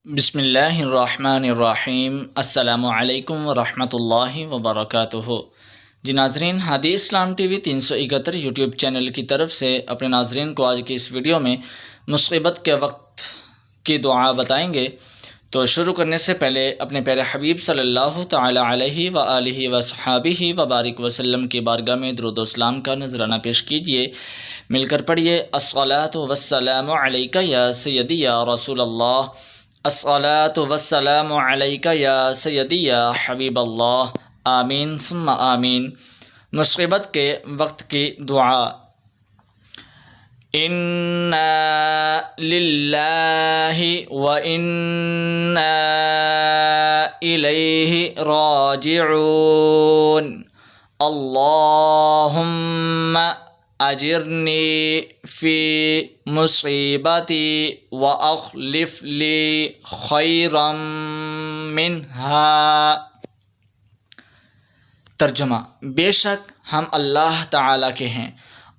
بسم اللہ الرحمن الرحیم۔ السلام علیکم ورحمۃ اللہ وبرکاتہ۔ جی ناظرین، ہادی اسلام ٹی وی 371 یوٹیوب چینل کی طرف سے اپنے ناظرین کو آج کی اس ویڈیو میں مصیبت کے وقت کی دعا بتائیں گے۔ تو شروع کرنے سے پہلے اپنے پیارے حبیب صلی اللہ تعالی علیہ وآلہ وصحبہ وبارک وسلم کی بارگاہ میں درود و سلام کا نذرانہ پیش کیجیے۔ مل کر پڑھیے: الصلاۃ والسلام علیک یا سیدی یا رسول اللہ، الصلاۃ والسلام علیک یا سیدی یا حبیب اللہ، آمین ثم آمین۔ مصیبت کے وقت کی دعا: انا للہ وانا الیہ راجعون، اللہم اجرنی فی مصیبتی واخلف لی خیرا منہا۔ ترجمہ: بے شک ہم اللہ تعالیٰ کے ہیں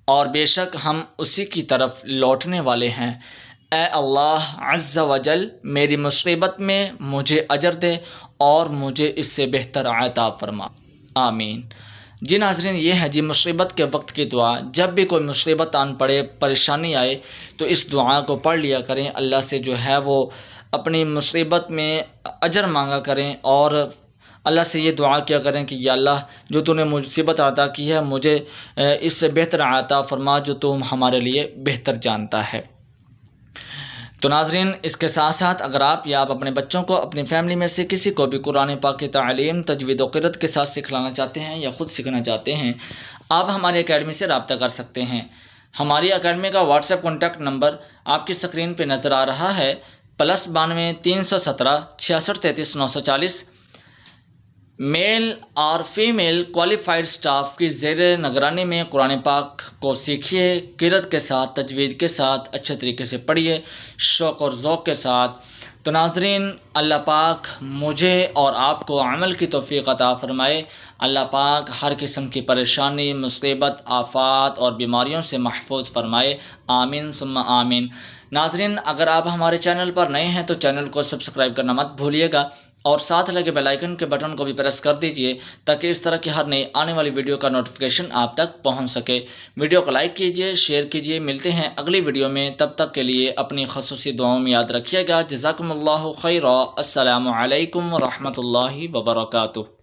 اور بے شک ہم اسی کی طرف لوٹنے والے ہیں۔ اے اللہ عز و جل، میری مصیبت میں مجھے اجر دے اور مجھے اس سے بہتر عطا فرما، آمین۔ جی ناظرین، یہ ہے جی مصیبت کے وقت کی دعا۔ جب بھی کوئی مصیبت آن پڑے، پریشانی آئے، تو اس دعا کو پڑھ لیا کریں۔ اللہ سے جو ہے وہ اپنی مصیبت میں اجر مانگا کریں اور اللہ سے یہ دعا کیا کریں کہ یا اللہ، جو تو نے مصیبت عطا کی ہے، مجھے اس سے بہتر عطا فرما جو تم ہمارے لیے بہتر جانتا ہے۔ تو ناظرین، اس کے ساتھ ساتھ اگر آپ یا آپ اپنے بچوں کو، اپنی فیملی میں سے کسی کو بھی قرآن پاک کی تعلیم تجوید و قرأت کے ساتھ سکھلانا چاہتے ہیں یا خود سیکھنا چاہتے ہیں، آپ ہماری اکیڈمی سے رابطہ کر سکتے ہیں۔ ہماری اکیڈمی کا واٹس ایپ کانٹیکٹ نمبر آپ کی اسکرین پہ نظر آ رہا ہے، +92 317 66 33 940۔ میل اور فیمیل کوالیفائڈ سٹاف کی زیر نگرانی میں قرآن پاک کو سیکھیے، قرأت کے ساتھ، تجوید کے ساتھ اچھے طریقے سے پڑھیے، شوق اور ذوق کے ساتھ۔ تو ناظرین، اللہ پاک مجھے اور آپ کو عمل کی توفیق عطا فرمائے۔ اللہ پاک ہر قسم کی پریشانی، مصیبت، آفات اور بیماریوں سے محفوظ فرمائے، آمین ثم آمین۔ ناظرین، اگر آپ ہمارے چینل پر نئے ہیں تو چینل کو سبسکرائب کرنا مت بھولیے گا اور ساتھ لگے بیل آئیکن کے بٹن کو بھی پریس کر دیجئے تاکہ اس طرح کی ہر نئی آنے والی ویڈیو کا نوٹیفیکیشن آپ تک پہنچ سکے۔ ویڈیو کو لائک کیجئے، شیئر کیجئے۔ ملتے ہیں اگلی ویڈیو میں، تب تک کے لیے اپنی خصوصی دعاؤں میں یاد رکھیے گا۔ جزاکم اللہ خیرا۔ السلام علیکم ورحمۃ اللہ وبرکاتہ۔